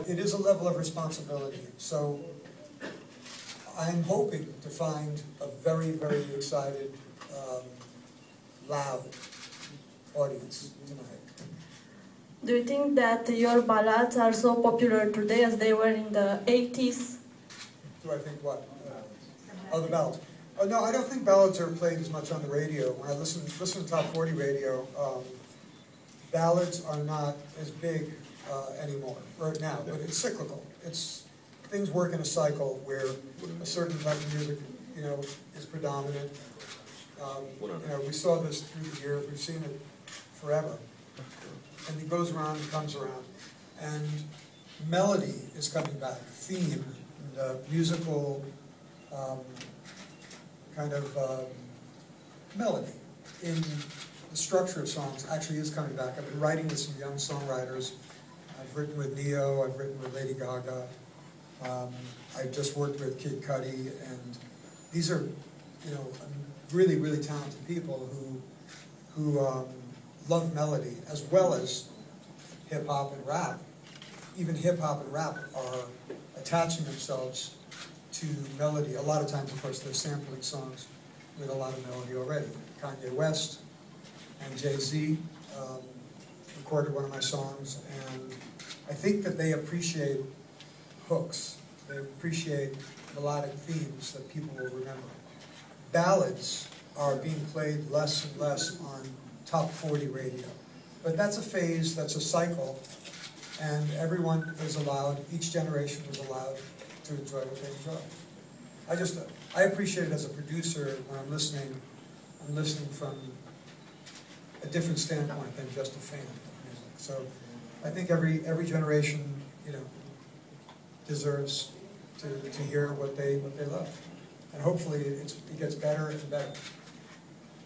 it is a level of responsibility. So I'm hoping to find a very, very excited, loud audience tonight. Do you think that your ballads are so popular today as they were in the 80s? Do I think what? Oh, the ballads. Oh, no, I don't think ballads are played as much on the radio. When I listen to Top 40 radio, ballads are not as big anymore, or now, but it's cyclical. Things work in a cycle where a certain type of music, is predominant. We saw this through the years. We've seen it forever, and it goes around and comes around. And melody is coming back, theme, and musical melody in the structure of songs actually is coming back. I've been writing with some young songwriters. I've written with Neo. I've written with Lady Gaga. I've just worked with Kid Cudi, and these are, really, really talented people who love melody as well as hip hop and rap. Even hip hop and rap are attaching themselves to melody. A lot of times, of course, they're sampling songs with a lot of melody already. Kanye West and Jay-Z recorded one of my songs, and I think that they appreciate hooks. They appreciate melodic themes that people will remember. Ballads are being played less and less on Top 40 radio. But that's a phase, that's a cycle, and everyone is allowed, each generation is allowed to enjoy what they enjoy. I appreciate it as a producer when I'm listening from a different standpoint than just a fan of music. So I think every generation, deserves to hear what they love. And hopefully it gets better and better.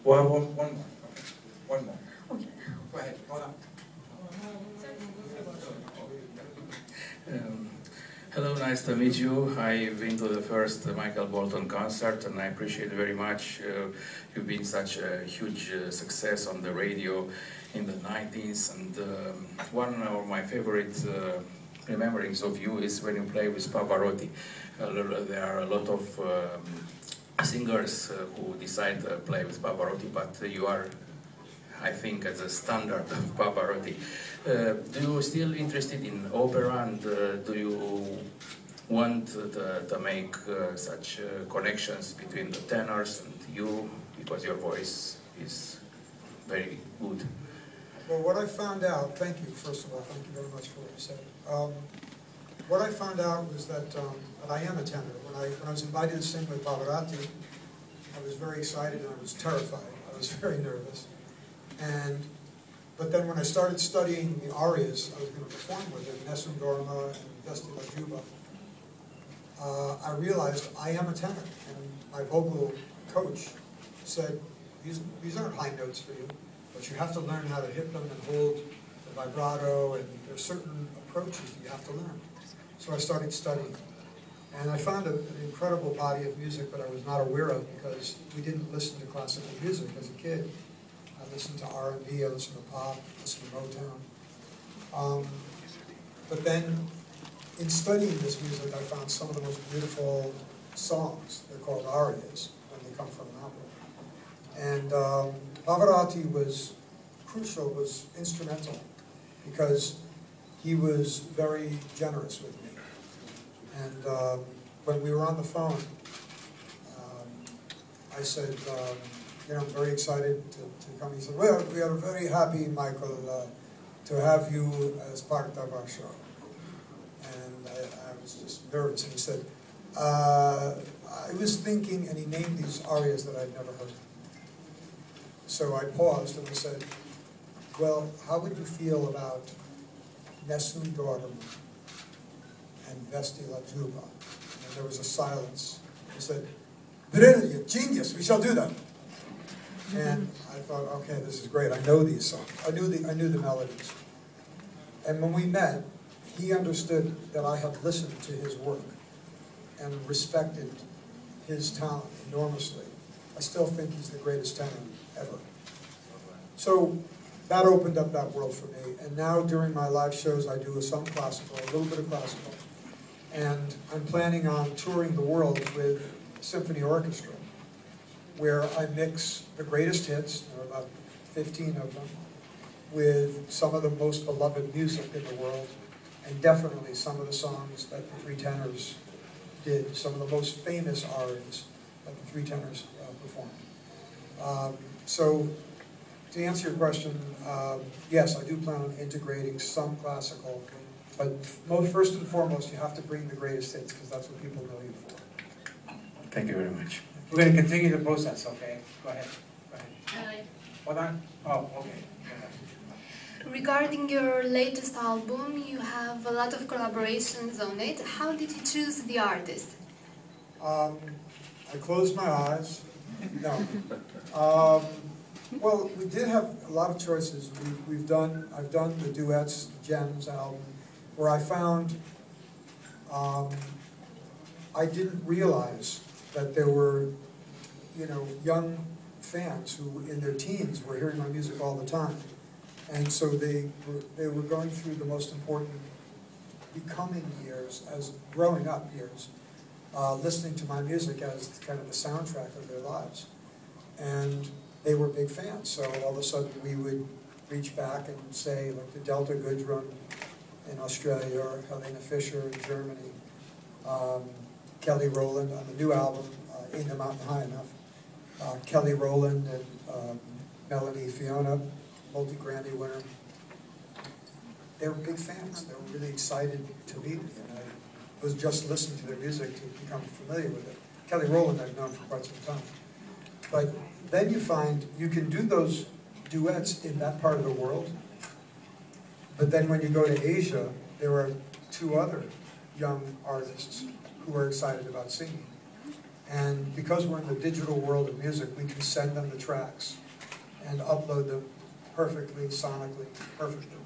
One more. Okay. Go ahead, hold on. Hello, nice to meet you. I've been to the first Michael Bolton concert, and I appreciate very much you've been such a huge success on the radio in the 90s. And one of my favorite rememberings of you is when you play with Pavarotti. There are a lot of singers who decide to play with Pavarotti, but you are, I think, as a standard of Pavarotti. Do you still interested in opera, and do you want to make such connections between the tenors and you, because your voice is very good? Well, what I found out, thank you, first of all, thank you very much for what you said. What I found out was that I am a tenor. When I was invited to sing with Pavarotti, I was very excited and I was terrified. I was very nervous. But then when I started studying the arias I was going to perform with him, Nessun Dorma and Vesti la Giuba, I realized I am a tenor. And my vocal coach said, these aren't high notes for you, but you have to learn how to hit them and hold the vibrato, and there's certain approaches you have to learn. So I started studying. And I found an incredible body of music that I was not aware of because we didn't listen to classical music as a kid. I listened to R&B, I listened to pop, I listened to Motown. But then, in studying this music, I found some of the most beautiful songs. They're called arias when they come from an opera. And Pavarotti was crucial, was instrumental, because he was very generous with me. And when we were on the phone, I said, I'm very excited to come. He said, well, we are very happy, Michael, to have you as part of our show. And I was just nervous. And he said, I was thinking, and he named these arias that I'd never heard. So I paused and I said, well, how would you feel about Nessun Dorma and Vesti la Giuba? And there was a silence. He said, brilliant, genius, we shall do that. And I thought, okay, this is great. I know these songs. I knew the melodies. And when we met, he understood that I had listened to his work and respected his talent enormously. I still think he's the greatest tenor ever. So that opened up that world for me. And now during my live shows, I do some classical, a little bit of classical. And I'm planning on touring the world with symphony orchestra, where I mix the greatest hits, there are about 15 of them, with some of the most beloved music in the world, and definitely some of the songs that the Three Tenors did, some of the most famous arias that the Three Tenors performed. So, to answer your question, yes, I do plan on integrating some classical, but first and foremost, you have to bring the greatest hits, because that's what people know you for. Thank you very much. We're going to continue the process, okay? Go ahead. Go ahead. Hold on. Oh, okay. Regarding your latest album, you have a lot of collaborations on it. How did you choose the artist? I closed my eyes. No. Well, we did have a lot of choices. I've done the duets, Gems album, where I found I didn't realize that there were, young fans who, in their teens, were hearing my music all the time, and so they were going through the most important becoming years, as growing up years, listening to my music as kind of the soundtrack of their lives, and they were big fans. So all of a sudden we would reach back and say, like the Delta Gudrun in Australia, or Helena Fischer in Germany, Kelly Rowland on the new album, Ain't the Mountain High Enough, Kelly Rowland and Melanie Fiona, multi-Grammy winner. They were big fans. They were really excited to meet me, and I was just listening to their music to become familiar with it. Kelly Rowland I've known for quite some time. But then you find you can do those duets in that part of the world, but then when you go to Asia, there are two other young artists who are excited about singing. And because we're in the digital world of music, we can send them the tracks and upload them perfectly, sonically, perfectly,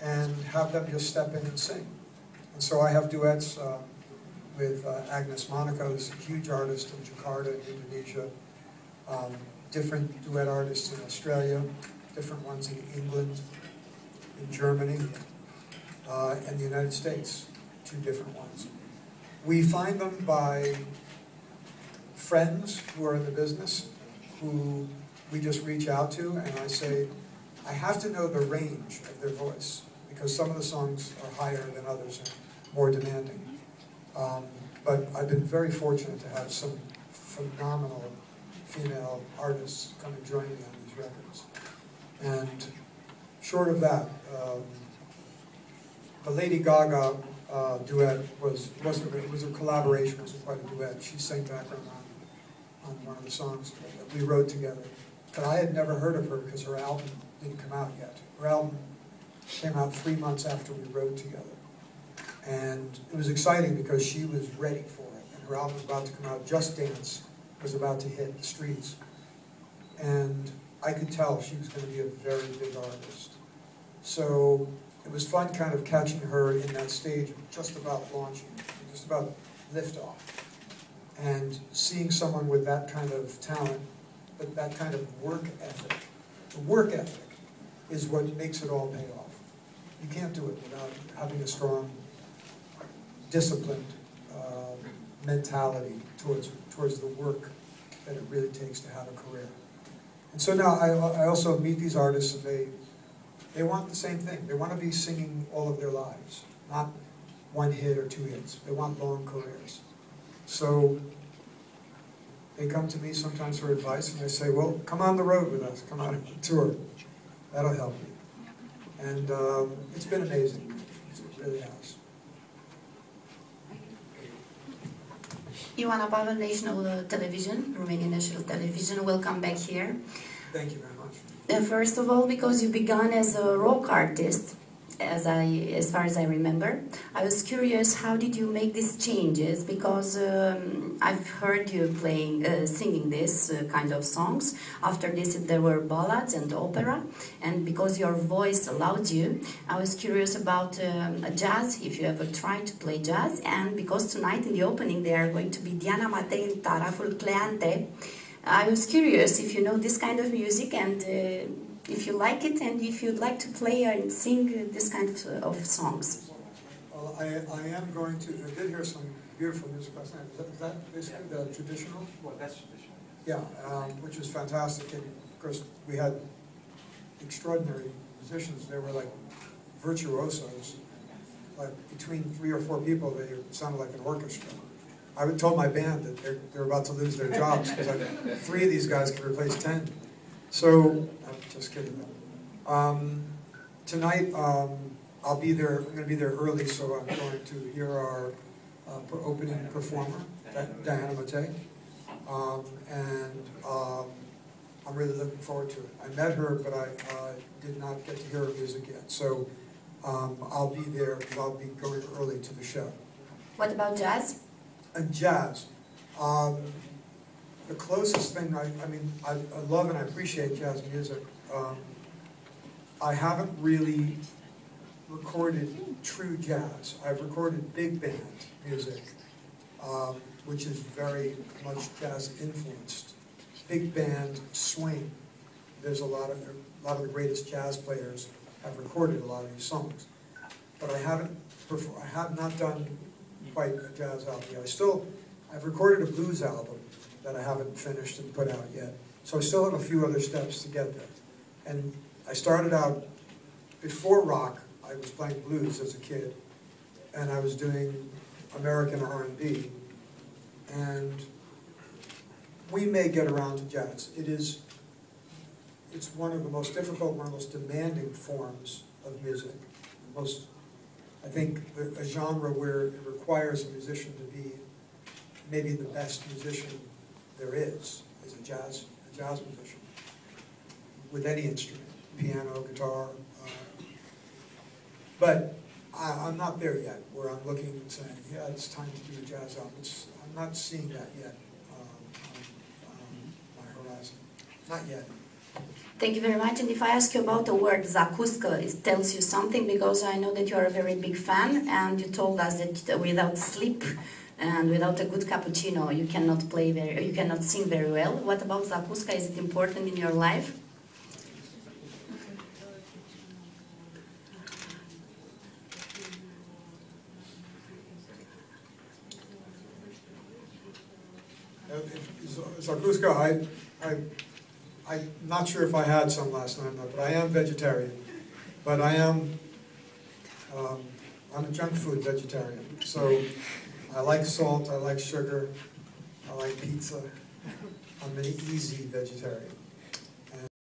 and have them just step in and sing. And so I have duets with Agnes Monaco, who's a huge artist in Jakarta, in Indonesia, different duet artists in Australia, different ones in England, in Germany, and the United States, two different ones. We find them by friends who are in the business, who we just reach out to, and I say, I have to know the range of their voice, because some of the songs are higher than others and more demanding. But I've been very fortunate to have some phenomenal female artists come and join me on these records. And short of that, the Lady Gaga duet was a collaboration, it wasn't quite a duet. She sang background on one of the songs that we wrote together. But I had never heard of her because her album didn't come out yet. Her album came out 3 months after we wrote together. And it was exciting because she was ready for it. And her album was about to come out. Just Dance was about to hit the streets. And I could tell she was going to be a very big artist. So it was fun kind of catching her in that stage of just about launching, just about liftoff. And seeing someone with that kind of talent, but that kind of work ethic. The work ethic is what makes it all pay off. You can't do it without having a strong, disciplined mentality towards the work that it really takes to have a career. And so now I also meet these artists, and they want the same thing. They want to be singing all of their lives, not one hit or 2 hits. They want long careers. So they come to me sometimes for advice, and I say, well, come on the road with us. Come on a tour. That'll help you. And it's been amazing. It really has. Ioana Pavel, National Television, Romanian National Television. Welcome back here. Thank you very much. First of all, because you began as a rock artist, as far as I remember, I was curious, how did you make these changes? Because I've heard you singing this kind of songs. After this, there were ballads and opera, and because your voice allowed you, I was curious about jazz, if you ever tried to play jazz, and because tonight in the opening they are going to be Diana Matei and Taraful Cleante, I was curious if you know this kind of music, and if you like it and if you'd like to play and sing this kind of songs. Well, I am going to, I did hear some beautiful music last night. Is that basically the traditional? Well, that's traditional. Yeah, which was fantastic. And of course, we had extraordinary musicians. They were like virtuosos. Like between 3 or 4 people, they sounded like an orchestra. I told my band that they're about to lose their jobs because 3 of these guys can replace 10. So, I'm just kidding. Tonight, I'll be there. I'm going to be there early, so I'm going to hear our opening performer, Diana Mate, and I'm really looking forward to it. I met her, but I did not get to hear her music yet. So I'll be there, because I'll be going early to the show. What about jazz? And jazz. The closest thing, I love and I appreciate jazz music. I haven't really recorded true jazz. I've recorded big band music, which is very much jazz influenced. Big band swing. There's a lot of the greatest jazz players have recorded a lot of these songs, but I have not done quite a jazz album yet. I've recorded a blues album that I haven't finished and put out yet. So I still have a few other steps to get there. And I started out, before rock, I was playing blues as a kid, and I was doing American R&B, and we may get around to jazz. It's one of the most difficult, one of the most demanding forms of music. I think a genre where it requires a musician to be maybe the best musician there is a jazz musician, with any instrument, piano, guitar. But I'm not there yet, where I'm looking and saying, yeah, it's time to do a jazz album. I'm not seeing that yet on my horizon. Not yet. Thank you very much. And if I ask you about the word zakuska, it tells you something, because I know that you are a very big fan, and you told us that without sleep and without a good cappuccino, you cannot sing very well. What about zakuska? Is it important in your life? Zakuska, I'm not sure if I had some last night, but I am vegetarian. But I'm a junk food vegetarian. So I like salt, I like sugar, I like pizza. I'm an easy vegetarian.